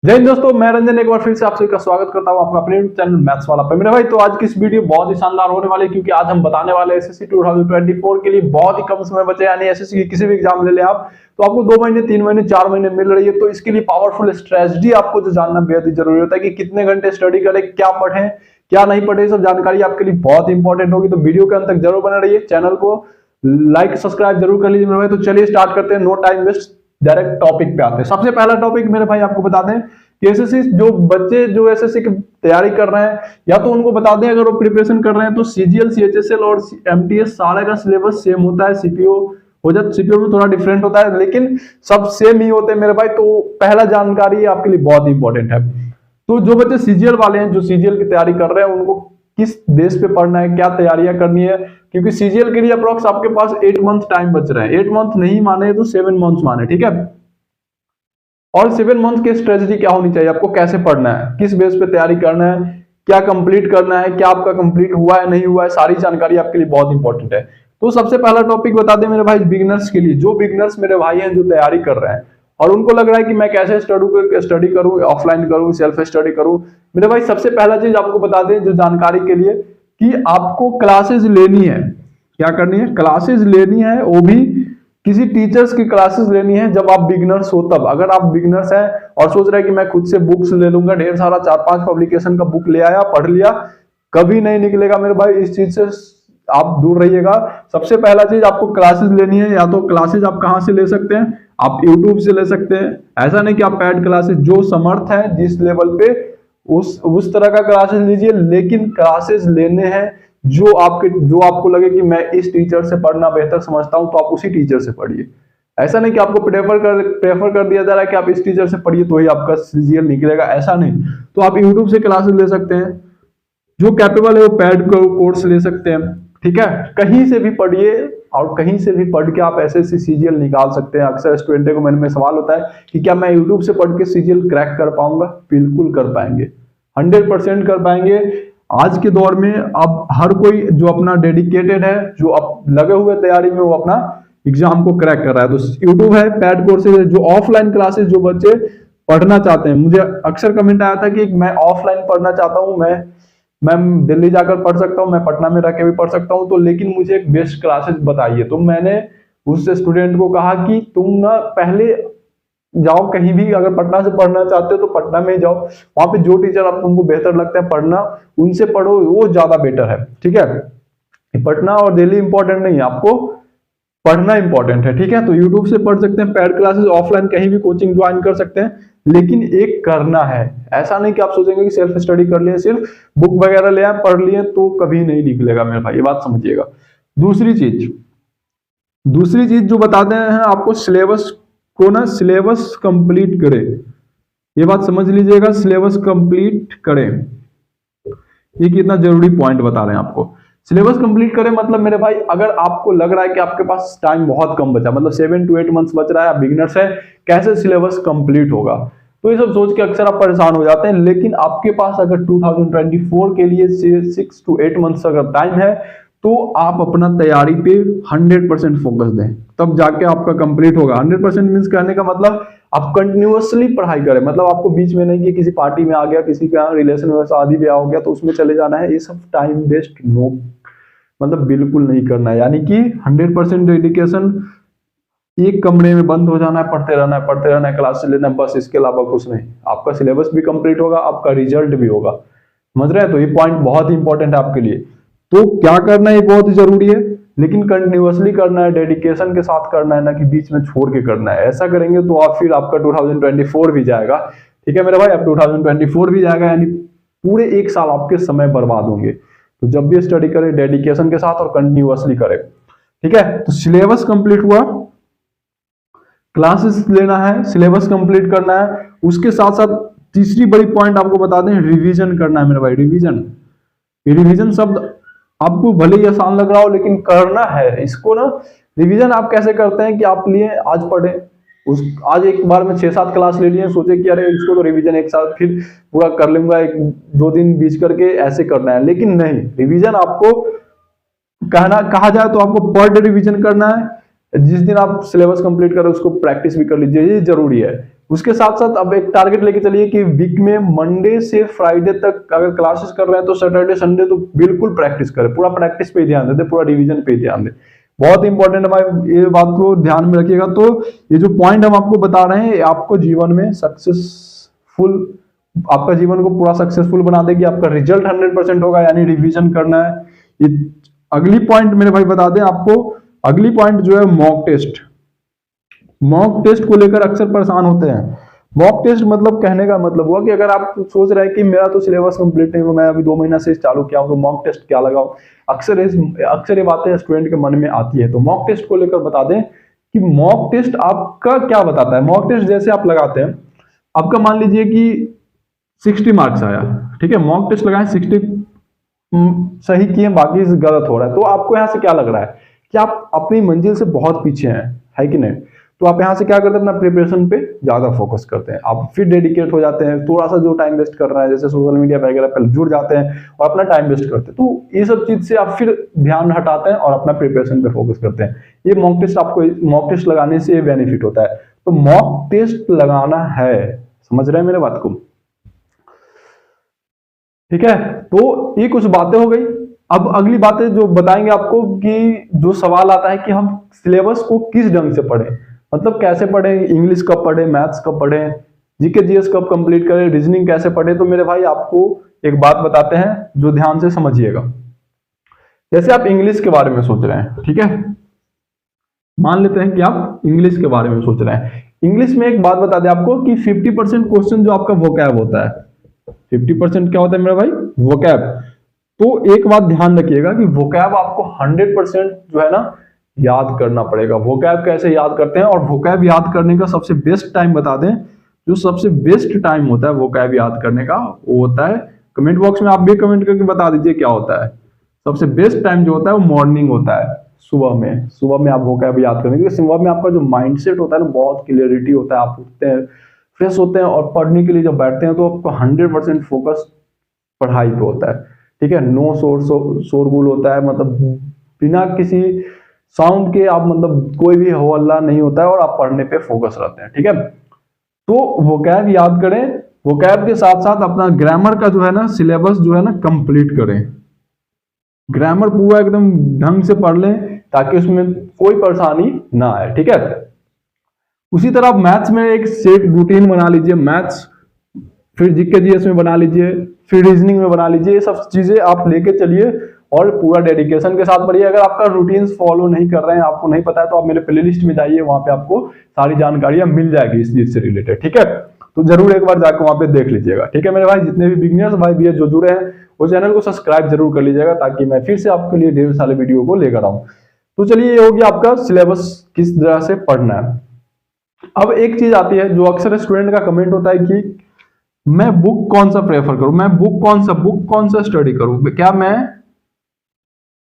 जय हिंद दोस्तों, मैं रंजन एक बार फिर से आप सभी का स्वागत करता हूं आपका अपने चैनल मैथ्स वाला पे। मेरे भाई तो आज की इस वीडियो बहुत ही शानदार होने वाली है, क्योंकि आज हम बताने वाले हैं एसएससी 2024 के लिए बहुत ही कम समय बचे। यानी एसएससी की किसी भी एग्जाम ले ले आप, तो आपको 2 महीने 3 महीने 4 महीने मिल रही है। तो इसके लिए पावरफुल स्ट्रेटजी आपको जो जानना बेहद ही जरूरी होता है कि कितने घंटे स्टडी करें, क्या पढ़ें क्या नहीं पढ़े, सब जानकारी आपके लिए बहुत इंपॉर्टेंट होगी। तो वीडियो के अंत तक जरूर बने रहिए, चैनल को लाइक सब्सक्राइब जरूर कर लीजिए मेरे भाई। तो चलिए स्टार्ट करते हैं, no time waste, direct topic पे आते हैं। सबसे पहला टॉपिक मेरे भाई आपको बता दें कि एसएससी जो बच्चे जो एसएससी की तैयारी कर रहे हैं, या तो उनको बता दें अगर वो प्रिपरेशन कर रहे हैं तो सीजीएल सीएचएसएल और एमटीएस सारे का सिलेबस सेम होता है। सीपीओ हो जाता, सीपीओ में थोड़ा डिफरेंट होता है, लेकिन सब सेम ही होते हैं मेरे भाई। तो पहला जानकारी आपके लिए बहुत इंपॉर्टेंट है। तो जो बच्चे सीजीएल वाले हैं, जो सीजीएल की तैयारी कर रहे हैं, उनको किस बेस पे पढ़ना है, क्या तैयारियां करनी है, क्योंकि सीजीएल के लिए अप्रोक्स आपके पास 8 मंथ टाइम बच रहे हैं। 8 मंथ नहीं माने तो 7 मंथ माने, ठीक है। और 7 मंथ की स्ट्रेटजी क्या होनी चाहिए, आपको कैसे पढ़ना है, किस बेस पे तैयारी करना है, क्या कंप्लीट करना है, क्या आपका कंप्लीट हुआ है नहीं हुआ है, सारी जानकारी आपके लिए बहुत इंपॉर्टेंट है। तो सबसे पहला टॉपिक बता दें मेरे भाई बिगिनर्स के लिए, जो बिगिनर्स मेरे भाई हैं जो तैयारी कर रहे हैं और उनको लग रहा है कि मैं कैसे स्टडी करूं, ऑफलाइन करूं, सेल्फ स्टडी करूं। मेरे भाई सबसे पहला चीज आपको बता दें जो जानकारी के लिए, कि आपको क्लासेस लेनी है। क्या करनी है? क्लासेस लेनी है, वो भी किसी टीचर्स की क्लासेस लेनी है जब आप बिगिनर्स हो तब। अगर आप बिगिनर्स हैं और सोच रहे हैं कि मैं खुद से बुक्स ले लूंगा, ढेर सारा 4-5 पब्लिकेशन का बुक ले आया पढ़ लिया, कभी नहीं निकलेगा मेरे भाई। इस चीज से आप दूर रहिएगा। सबसे पहला चीज आपको क्लासेस लेनी है। या तो क्लासेस आप कहां से ले सकते हैं, आप यूट्यूब से ले सकते हैं। ऐसा नहीं कि आप पेड क्लासेस, जो समर्थ है जिस लेवल पे उस तरह का क्लासेस लीजिए, लेकिन क्लासेस लेने हैं जो आपको लगे कि मैं इस टीचर से पढ़ना बेहतर समझता हूं, तो आप उसी टीचर से पढ़िए। ऐसा नहीं कि आपको प्रेफर कर दिया जा रहा है कि आप इस टीचर से पढ़िए तो ही आपका सीजीएल निकलेगा, ऐसा नहीं। तो आप यूट्यूब से क्लासेस ले सकते हैं, जो कैपेबल है वो पैड कोर्स ले सकते हैं, ठीक है। कहीं से भी पढ़िए और कहीं से भी पढ़ के आप एसएससी सीजीएल निकाल सकते हैं। अक्सर स्टूडेंट को मन में सवाल होता है कि क्या मैं यूट्यूब से पढ़ के सीजीएल क्रैक कर पाऊंगा? बिल्कुल कर पाएंगे, 100% कर पाएंगे। आज के दौर में अब हर कोई जो अपना डेडिकेटेड है, जो अब लगे हुए तैयारी में, वो अपना एग्जाम को क्रैक कर रहा है। तो यूट्यूब है, पैड कोर्सेज है, जो ऑफलाइन क्लासेस जो बच्चे पढ़ना चाहते हैं। मुझे अक्सर कमेंट आया था कि मैं ऑफलाइन पढ़ना चाहता हूं, मैं दिल्ली जाकर पढ़ सकता हूं, मैं पटना में रह के भी पढ़ सकता हूं, तो लेकिन मुझे एक बेस्ट क्लासेस बताइए। तो मैंने उस स्टूडेंट को कहा कि तुम ना पहले जाओ कहीं भी, अगर पटना से पढ़ना चाहते हो तो पटना में जाओ, वहां पे जो टीचर आप तुमको बेहतर लगता है पढ़ना, उनसे पढ़ो, वो ज्यादा बेटर है, ठीक है। पटना और दिल्ली इंपॉर्टेंट नहीं है, आपको पढ़ना इंपॉर्टेंट है, ठीक है। तो यूट्यूब से पढ़ सकते हैं, पैड क्लासेस ऑफलाइन कहीं भी कोचिंग ज्वाइन कर सकते हैं, लेकिन एक करना है। ऐसा नहीं कि आप सोचेंगे कि सेल्फ स्टडी कर लिए, सिर्फ बुक वगैरह ले आए पढ़ लिए, तो कभी नहीं निकलेगा मेरे भाई, ये बात समझिएगा। दूसरी चीज जो बताते हैं आपको, सिलेबस को ना सिलेबस कंप्लीट करें। ये बात समझ लीजिएगा, सिलेबस कंप्लीट करें, ये कितना जरूरी पॉइंट बता रहे हैं आपको। सिलेबस कंप्लीट करें मतलब मेरे भाई, अगर आपको लग रहा है कि आपके पास टाइम बहुत कम बचा, मतलब 7 to 8 मंथ्स बच रहा है, आप बिगिनर्स है, कैसे सिलेबस कंप्लीट होगा, तो ये सब सोच के अक्सर आप परेशान हो जाते हैं। लेकिन आपके पास अगर 2024 के लिए 6 to 8 मंथ्स अगर टाइम है, तो आप अपना तैयारी पे 100% फोकस दें, तब जाके आपका कंप्लीट होगा। 100% मींस कहने का मतलब आप कंटिन्यूअसली पढ़ाई करें, मतलब आपको बीच में नहीं कि किसी पार्टी में आ गया, किसी का रिलेशन में शादी ब्याह हो गया तो उसमें चले जाना है, ये सब टाइम वेस्ट नो, मतलब बिल्कुल नहीं करना है। यानी कि 100% डेडिकेशन, एक कमरे में बंद हो जाना है, पढ़ते रहना है, क्लास लेना है, बस, इसके अलावा कुछ नहीं। आपका सिलेबस भी कंप्लीट होगा, आपका रिजल्ट भी होगा, समझ रहे हैं। तो ये पॉइंट बहुत ही इंपॉर्टेंट है आपके लिए। तो क्या करना है, बहुत ही जरूरी है, लेकिन कंटिन्यूअसली करना है, डेडिकेशन के साथ करना है, ना कि बीच में छोड़ के करना है। ऐसा करेंगे तो आप फिर आपका 2024 भी जाएगा, ठीक है मेरे भाई, अब 2024 भी जाएगा, यानी पूरे 1 साल आपके समय बर्बाद होंगे। तो जब भी स्टडी करें डेडिकेशन के साथ और कंटिन्यूअसली करें, ठीक है। तो सिलेबस कंप्लीट हुआ, क्लासेस लेना है, सिलेबस कंप्लीट करना है, उसके साथ साथ तीसरी बड़ी पॉइंट आपको बता दें, रिवीजन करना है मेरे भाई। रिवीजन शब्द आपको भले ही आसान लग रहा हो, लेकिन करना है इसको ना। रिवीजन आप कैसे करते हैं कि आप लिए आज पढ़े, आज एक बार में 6-7 क्लास ले लिए, सोचे कि अरे इसको तो रिवीजन एक साथ फिर पूरा कर लूंगा, 1-2 दिन बीच करके ऐसे करना है, लेकिन नहीं। रिवीजन आपको कहा जाए तो आपको पर डे रिवीजन करना है। जिस दिन आप सिलेबस कंप्लीट करें उसको प्रैक्टिस भी कर लीजिए, ये जरूरी है। उसके साथ साथ अब एक टारगेट लेके चलिए कि वीक में मंडे से फ्राइडे तक अगर क्लासेस कर रहे हैं तो सैटरडे संडे तो बिल्कुल प्रैक्टिस करें, पूरा प्रैक्टिस पे ही ध्यान देते, पूरा रिवीजन पे ही ध्यान दें। बहुत इंपॉर्टेंट है भाई, ये बात को ध्यान में रखिएगा। तो ये जो पॉइंट हम आपको बता रहे हैं, आपको जीवन में सक्सेसफुल, आपका जीवन को पूरा सक्सेसफुल बना देगी, आपका रिजल्ट 100% होगा, यानी रिवीजन करना है। ये अगली पॉइंट मेरे भाई बता दें आपको, अगली पॉइंट जो है मॉक टेस्ट। मॉक टेस्ट को लेकर अक्सर परेशान होते हैं। मॉक टेस्ट मतलब कहने का मतलब हुआ कि अगर आप सोच रहे हैं कि मेरा तो सिलेबस कंप्लीट नहीं हुआ, मैं अभी 2 महीना से चालू किया हूं, तो मॉक टेस्ट क्या लगाऊं, अक्सर ये बातें स्टूडेंट के मन में आती है। तो मॉक टेस्ट को लेकर बता दें कि मॉक टेस्ट आपका क्या बताता है। मॉक टेस्ट जैसे आप लगाते हैं, आपका मान लीजिए कि 60 मार्क्स आया, ठीक है, मॉक टेस्ट लगाए 60 सही किए, बाकी गलत हो रहा है, तो आपको यहां से क्या लग रहा है कि आप अपनी मंजिल से बहुत पीछे हैं, है कि नहीं। तो आप यहां से क्या करते हैं, अपना प्रिपरेशन पे ज्यादा फोकस करते हैं, आप फिर डेडिकेट हो जाते हैं, थोड़ा सा जो टाइम वेस्ट कर रहा है जैसे सोशल मीडिया वगैरह पर जुड़ जाते हैं और अपना टाइम वेस्ट करते हैं। तो ये सब चीज से आप फिर ध्यान हटाते हैं और अपना प्रिपरेशन पे फोकस करते हैं। ये मॉक टेस्ट, आपको मॉक टेस्ट लगाने से ये बेनिफिट होता है। तो मॉक टेस्ट लगाना है, समझ रहे हैं मेरे बात को, ठीक है। तो ये कुछ बातें हो गई। अब अगली बातें जो बताएंगे आपको कि जो सवाल आता है कि हम सिलेबस को किस ढंग से पढ़ें, मतलब कैसे पढ़ें, इंग्लिश कब पढ़ें, मैथ्स कब पढ़ें, जीके जीएस कब कंप्लीट करें, रीजनिंग कैसे पढ़ें। तो मेरे भाई आपको एक बात बताते हैं जो ध्यान से समझिएगा। जैसे आप इंग्लिश के बारे में सोच रहे हैं, ठीक है, मान लेते हैं कि आप इंग्लिश के बारे में सोच रहे हैं। इंग्लिश में एक बात बता दें आपको कि 50% क्वेश्चन जो आपका वोकैब होता है, 50% क्या होता है मेरा भाई, वोकैब। तो एक बात ध्यान रखिएगा कि वोकैब आपको 100% जो है ना याद करना पड़ेगा। वोकैब कैसे याद करते हैं, और वोकैब याद करने का सबसे बेस्ट टाइम बता दें, जो सबसे बेस्ट टाइम होता है वोकैब याद करने का, वो होता है, कमेंट बॉक्स में आप भी कमेंट करके बता दीजिए क्या होता है। सबसे बेस्ट टाइम जो होता है वो मॉर्निंग होता है, सुबह में आप वोकैब याद करेंगे, क्योंकि सुबह में आपका जो माइंडसेट होता है ना, बहुत क्लियरिटी होता है, आप उठते हैं, फ्रेश होते हैं और पढ़ने के लिए जब बैठते हैं तो आपको 100% फोकस पढ़ाई पे होता है, ठीक है। नो शोरगुल होता है, मतलब बिना किसी साउंड के आप, मतलब कोई भी हो हल्ला नहीं होता है और आप पढ़ने पे फोकस रहते हैं, ठीक है। तो वोकैब याद करें, वोकैब के साथ साथ अपना ग्रामर का जो है ना सिलेबस जो है ना कंप्लीट करें। ग्रामर पूरा एकदम ढंग से पढ़ लें ताकि उसमें कोई परेशानी ना आए, ठीक है। उसी तरह आप मैथ्स में एक सेट रूटीन बना लीजिए, मैथ्स फिर जीके जीएस में बना लीजिए, फिर रीजनिंग में बना लीजिए। ये सब चीजें आप लेके चलिए और पूरा डेडिकेशन के साथ पढ़िए। अगर आपका रूटीन फॉलो नहीं कर रहे हैं, आपको नहीं पता है, तो आप मेरे प्लेलिस्ट में जाइए, वहां पे आपको सारी जानकारियां मिल जाएगी इस चीज से रिलेटेड, ठीक है। तो जरूर एक बार जाकर वहां पे देख लीजिएगा, ठीक है मेरे भाई। जितने भी बिगिनर्स भाई भी जो जुड़े हैं वो चैनल को सब्सक्राइब जरूर कर लीजिएगा, ताकि मैं फिर से आपके लिए ढेर सारे वीडियो को लेकर आऊं। तो चलिए, ये हो गया आपका सिलेबस किस तरह से पढ़ना है। अब एक चीज आती है जो अक्सर स्टूडेंट का कमेंट होता है कि मैं बुक कौन सा प्रेफर करूं, मैं बुक कौन सा स्टडी करूं, क्या मैं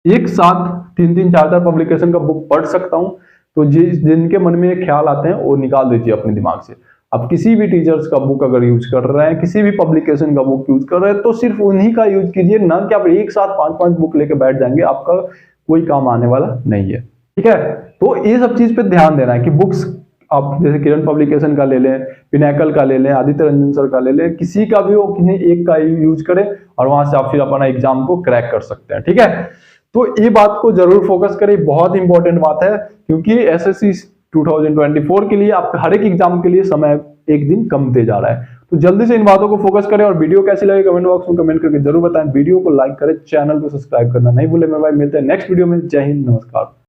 एक साथ 3-3, 4-4 पब्लिकेशन का बुक पढ़ सकता हूं। तो जिनके मन में ये ख्याल आते हैं वो निकाल दीजिए अपने दिमाग से। आप किसी भी टीचर्स का बुक अगर यूज कर रहे हैं, किसी भी पब्लिकेशन का बुक यूज कर रहे हैं, तो सिर्फ उन्हीं का यूज कीजिए, ना कि आप एक साथ 5-5 बुक लेके बैठ जाएंगे, आपका कोई काम आने वाला नहीं है, ठीक है। तो ये सब चीज पे ध्यान देना है कि बुक्स आप जैसे किरण पब्लिकेशन का ले लें, पिनैकल का ले लें, आदित्य रंजन सर का ले लें, किसी का भी हो, किसी एक का यूज करें और वहां से आप फिर अपना एग्जाम को क्रैक कर सकते हैं, ठीक है। तो ये बात को जरूर फोकस करें, बहुत इंपॉर्टेंट बात है, क्योंकि एसएससी 2024 के लिए आपका हर एक एग्जाम के लिए समय एक दिन कम दे जा रहा है। तो जल्दी से इन बातों को फोकस करें। और वीडियो कैसी लगी कमेंट बॉक्स में कमेंट करके जरूर बताएं। वीडियो को लाइक करें, चैनल को सब्सक्राइब करना नहीं भूलें मेरे भाई। मिलते हैं नेक्स्ट वीडियो में। जय हिंद, नमस्कार।